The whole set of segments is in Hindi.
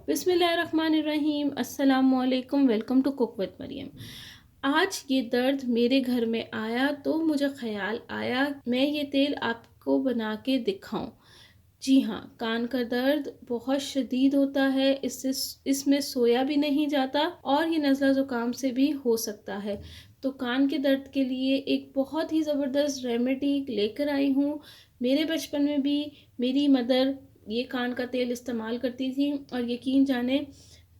बिस्मिल्लाहिर्रहमानिर्रहीम, अस्सलामुअलैकुम। Welcome to cook with Maryam. आज ये दर्द मेरे घर में आया तो मुझे ख्याल आया मैं ये तेल आपको बना के दिखाऊं। जी हाँ, कान का दर्द बहुत शदीद होता है, इससे इसमें सोया भी नहीं जाता और ये नज़ला ज़ुकाम से भी हो सकता है। तो कान के दर्द के लिए एक बहुत ही ज़बरदस्त रेमेडी लेकर आई हूँ। मेरे बचपन में भी मेरी मदर ये कान का तेल इस्तेमाल करती थी और यकीन जाने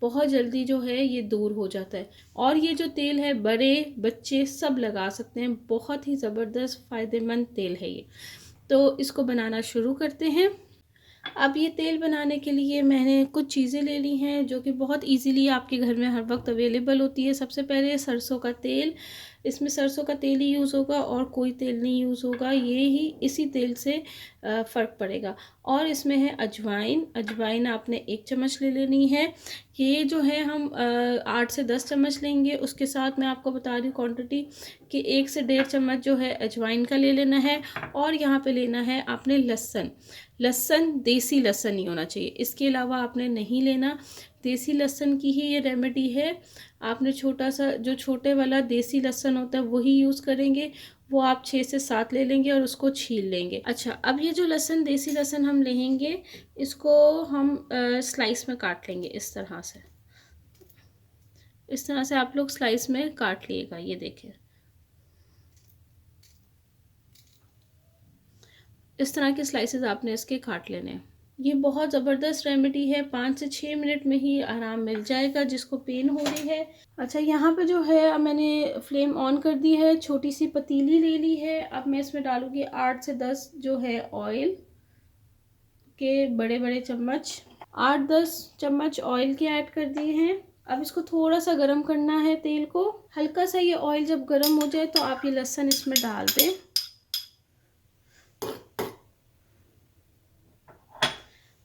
बहुत जल्दी जो है ये दूर हो जाता है। और ये जो तेल है बड़े बच्चे सब लगा सकते हैं, बहुत ही ज़बरदस्त फ़ायदेमंद तेल है ये। तो इसको बनाना शुरू करते हैं। अब ये तेल बनाने के लिए मैंने कुछ चीज़ें ले ली हैं जो कि बहुत इजीली आपके घर में हर वक्त अवेलेबल होती है। सबसे पहले सरसों का तेल, इसमें सरसों का तेल ही यूज़ होगा और कोई तेल नहीं यूज़ होगा, ये ही इसी तेल से फ़र्क पड़ेगा। और इसमें है अजवाइन। अजवाइन आपने 1 चम्मच ले लेनी है। ये जो है हम 8 से 10 चम्मच लेंगे। उसके साथ मैं आपको बता रही हूँ क्वांटिटी कि 1 से 1.5 चम्मच जो है अजवाइन का ले लेना है। और यहाँ पे लेना है आपने लहसुन। लहसुन देसी लहसुन ही होना चाहिए, इसके अलावा आपने नहीं लेना। देसी लहसुन की ही ये रेमेडी है। आपने छोटा सा जो छोटे वाला देसी लहसुन होता है वही यूज़ करेंगे। वो आप 6 से 7 ले लेंगे और उसको छील लेंगे। अच्छा, अब ये जो लहसुन देसी लहसुन हम लेंगे, इसको हम स्लाइस में काट लेंगे इस तरह से। इस तरह से आप लोग स्लाइस में काट लिएगा। ये देखिए, इस तरह के स्लाइसेस आपने इसके काट लेने हैं। ये बहुत ज़बरदस्त रेमेडी है, 5 से 6 मिनट में ही आराम मिल जाएगा जिसको पेन हो रही है। अच्छा, यहाँ पे जो है मैंने फ्लेम ऑन कर दी है, छोटी सी पतीली ले ली है। अब मैं इसमें डालूँगी 8 से 10 जो है ऑयल के बड़े बड़े चम्मच। 8-10 चम्मच ऑयल के ऐड कर दिए हैं। अब इसको थोड़ा सा गर्म करना है तेल को। हल्का सा ये ऑयल जब गर्म हो जाए तो आप ये लहसुन इसमें डाल दें।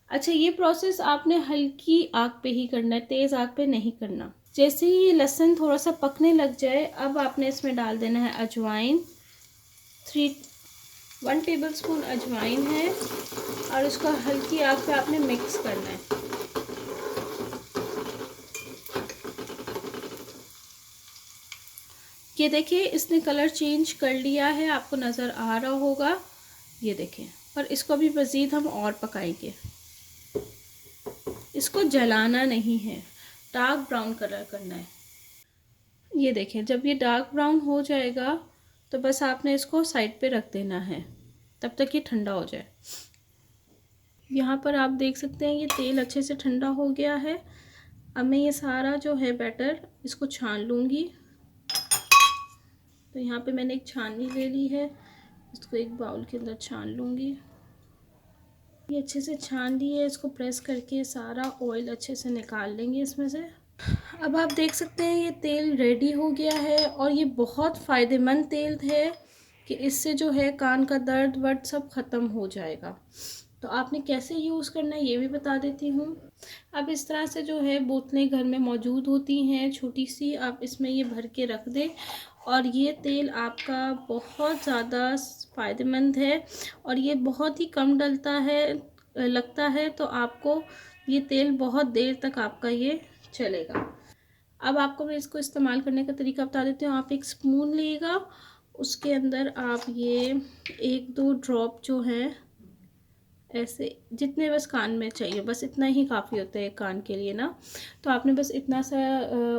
अच्छा, ये प्रोसेस आपने हल्की आग पे ही करना है, तेज़ आग पे नहीं करना। जैसे ही ये लहसुन थोड़ा सा पकने लग जाए, अब आपने इसमें डाल देना है अजवाइन। 1 टेबलस्पून अजवाइन है और इसको हल्की आग पे आपने मिक्स करना है। ये देखिए, इसने कलर चेंज कर लिया है, आपको नज़र आ रहा होगा। ये देखें, और इसको भी मज़ीद हम और पकाएंगे। इसको जलाना नहीं है, डार्क ब्राउन कलर करना है। ये देखें, जब ये डार्क ब्राउन हो जाएगा तो बस आपने इसको साइड पे रख देना है, तब तक ये ठंडा हो जाए। यहाँ पर आप देख सकते हैं ये तेल अच्छे से ठंडा हो गया है। अब मैं ये सारा जो है बैटर इसको छान लूँगी। तो यहाँ पे मैंने एक छाननी ले ली है, इसको एक बाउल के अंदर छान लूँगी। ये अच्छे से छान लिए, इसको प्रेस करके सारा ऑयल अच्छे से निकाल लेंगे इसमें से। अब आप देख सकते हैं ये तेल रेडी हो गया है और ये बहुत फ़ायदेमंद तेल है कि इससे जो है कान का दर्द वर्द सब ख़त्म हो जाएगा। तो आपने कैसे यूज़ करना है ये भी बता देती हूँ। अब इस तरह से जो है बोतलें घर में मौजूद होती हैं छोटी सी, आप इसमें ये भर के रख दें और ये तेल आपका बहुत ज़्यादा फ़ायदेमंद है और ये बहुत ही कम डलता है लगता है। तो आपको ये तेल बहुत देर तक आपका ये चलेगा। अब आपको मैं इसको इस्तेमाल करने का तरीका बता देती हूँ। आप एक स्पून लीजिएगा, उसके अंदर आप ये 1-2 ड्रॉप जो है ऐसे, जितने बस कान में चाहिए बस इतना ही काफ़ी होता है कान के लिए ना। तो आपने बस इतना सा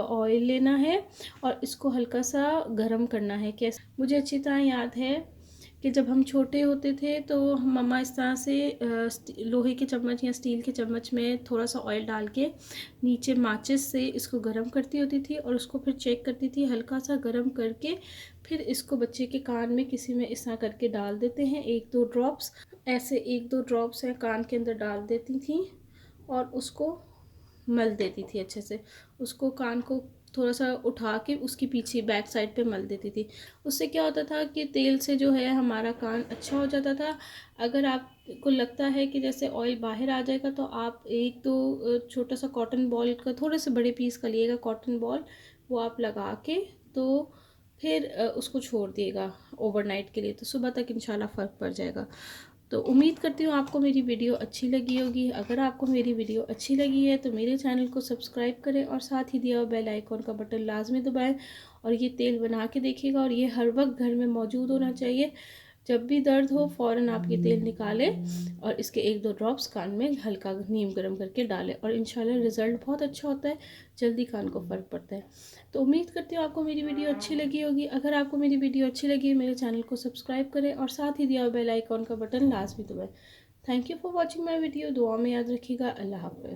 ऑयल लेना है और इसको हल्का सा गरम करना है। कैसे, मुझे अच्छी तरह याद है कि जब हम छोटे होते थे तो मम्मा इस तरह से लोहे के चम्मच या स्टील के चम्मच में थोड़ा सा ऑयल डाल के नीचे माचिस से इसको गरम करती होती थी और उसको फिर चेक करती थी, हल्का सा गरम करके फिर इसको बच्चे के कान में किसी में इस तरह करके डाल देते हैं। 1-2 ड्रॉप्स ऐसे 1-2 ड्रॉप्स हैं कान के अंदर डाल देती थी और उसको मल देती थी अच्छे से। उसको कान को थोड़ा सा उठा के उसकी पीछे बैक साइड पे मल देती थी। उससे क्या होता था कि तेल से जो है हमारा कान अच्छा हो जाता था। अगर आपको लगता है कि जैसे ऑयल बाहर आ जाएगा तो आप 1-2 छोटा सा कॉटन बॉल का थोड़े से बड़े पीस का लिएगा कॉटन बॉल, वो आप लगा के तो फिर उसको छोड़ दिएगा ओवरनाइट के लिए, तो सुबह तक इंशाल्लाह फ़र्क पड़ जाएगा। तो उम्मीद करती हूँ आपको मेरी वीडियो अच्छी लगी होगी। अगर आपको मेरी वीडियो अच्छी लगी है तो मेरे चैनल को सब्सक्राइब करें और साथ ही दिया हुआ बेल आइकॉन का बटन लाजमी दबाएं। और ये तेल बना के देखिएगा और ये हर वक्त घर में मौजूद होना चाहिए। जब भी दर्द हो फ़ौरन आप ये तेल निकालें और इसके 1-2 ड्रॉप्स कान में हल्का नीम गर्म करके डालें और इंशाल्लाह रिज़ल्ट बहुत अच्छा होता है, जल्दी कान को फ़र्क पड़ता है। तो उम्मीद करती हूँ आपको मेरी वीडियो अच्छी लगी होगी। अगर आपको मेरी वीडियो अच्छी लगी है मेरे चैनल को सब्सक्राइब करें और साथ ही दिया हुआ बेल आइकॉन का बटन लाजमी दबाएं। Thank you for watching my video. दुआ में याद रखिएगा। अल्लाह हाफ़िज़।